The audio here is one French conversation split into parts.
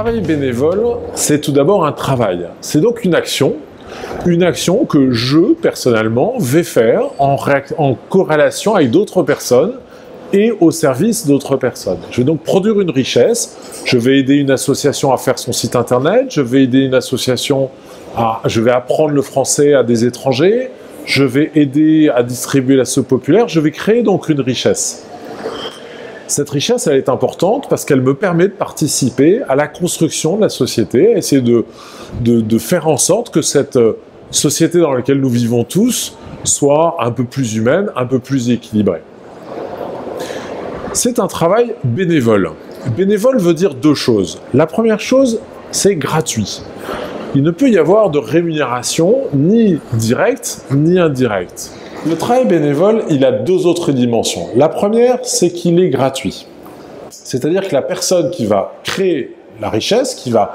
travail bénévole, c'est tout d'abord un travail. C'est donc une action que je, personnellement, vais faire en corrélation avec d'autres personnes et au service d'autres personnes. Je vais donc produire une richesse, je vais aider une association à faire son site internet, je vais aider une association je vais apprendre le français à des étrangers, je vais aider à distribuer la soupe populaire, je vais créer donc une richesse. Cette richesse, elle est importante parce qu'elle me permet de participer à la construction de la société, essayer de faire en sorte que cette société dans laquelle nous vivons tous soit un peu plus humaine, un peu plus équilibrée. C'est un travail bénévole. Bénévole veut dire deux choses. La première chose, c'est gratuit. Il ne peut y avoir de rémunération ni directe ni indirecte. Le travail bénévole, il a deux autres dimensions. La première, c'est qu'il est gratuit. C'est-à-dire que la personne qui va créer la richesse, qui va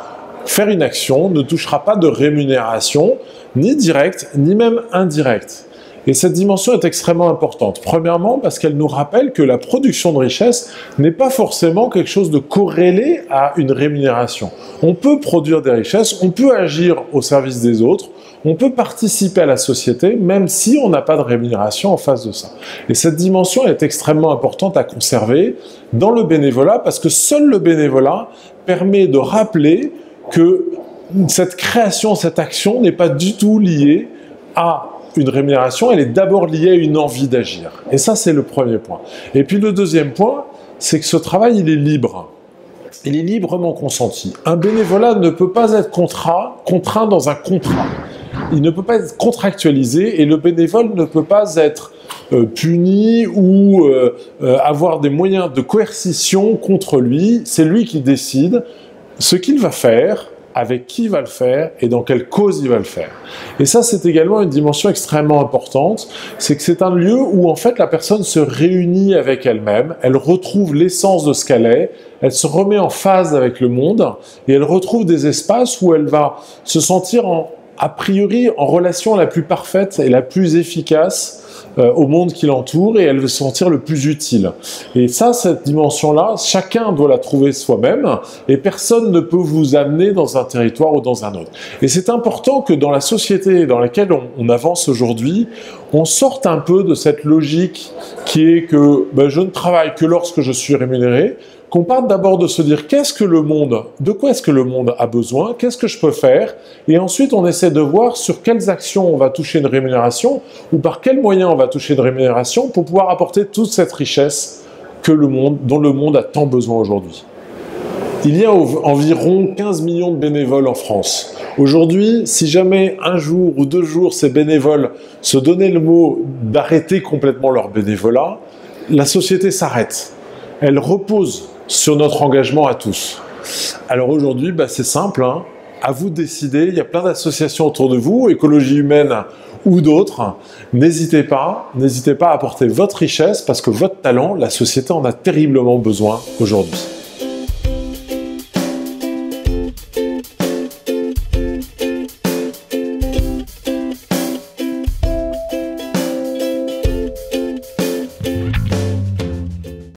faire une action, ne touchera pas de rémunération, ni directe, ni même indirecte. Et cette dimension est extrêmement importante. Premièrement, parce qu'elle nous rappelle que la production de richesse n'est pas forcément quelque chose de corrélé à une rémunération. On peut produire des richesses, on peut agir au service des autres, on peut participer à la société, même si on n'a pas de rémunération en face de ça. Et cette dimension est extrêmement importante à conserver dans le bénévolat, parce que seul le bénévolat permet de rappeler que cette création, cette action n'est pas du tout liée à une rémunération, elle est d'abord liée à une envie d'agir. Et ça, c'est le premier point. Et puis le deuxième point, c'est que ce travail, il est libre. Il est librement consenti. Un bénévolat ne peut pas être contraint dans un contrat. Il ne peut pas être contractualisé et le bénévole ne peut pas être puni ou avoir des moyens de coercition contre lui. C'est lui qui décide ce qu'il va faire, avec qui il va le faire et dans quelle cause il va le faire. Et ça, c'est également une dimension extrêmement importante, c'est que c'est un lieu où en fait la personne se réunit avec elle-même, elle retrouve l'essence de ce qu'elle est, elle se remet en phase avec le monde et elle retrouve des espaces où elle va se sentir a priori en relation la plus parfaite et la plus efficace au monde qui l'entoure et elle veut se sentir le plus utile. Et ça, cette dimension-là, chacun doit la trouver soi-même et personne ne peut vous amener dans un territoire ou dans un autre. Et c'est important que dans la société dans laquelle on avance aujourd'hui, on sorte un peu de cette logique qui est que je ne travaille que lorsque je suis rémunéré, qu'on parte d'abord de se dire de quoi est-ce que le monde a besoin, qu'est-ce que je peux faire, et ensuite on essaie de voir sur quelles actions on va toucher une rémunération, ou par quels moyens on va toucher une rémunération pour pouvoir apporter toute cette richesse dont le monde a tant besoin aujourd'hui. Il y a environ 15 millions de bénévoles en France. Aujourd'hui, si jamais un jour ou 2 jours ces bénévoles se donnaient le mot d'arrêter complètement leur bénévolat, la société s'arrête. Elle repose sur notre engagement à tous. Alors aujourd'hui, c'est simple, à vous de décider, il y a plein d'associations autour de vous, Écologie Humaine ou d'autres, n'hésitez pas à apporter votre richesse parce que votre talent, la société en a terriblement besoin aujourd'hui.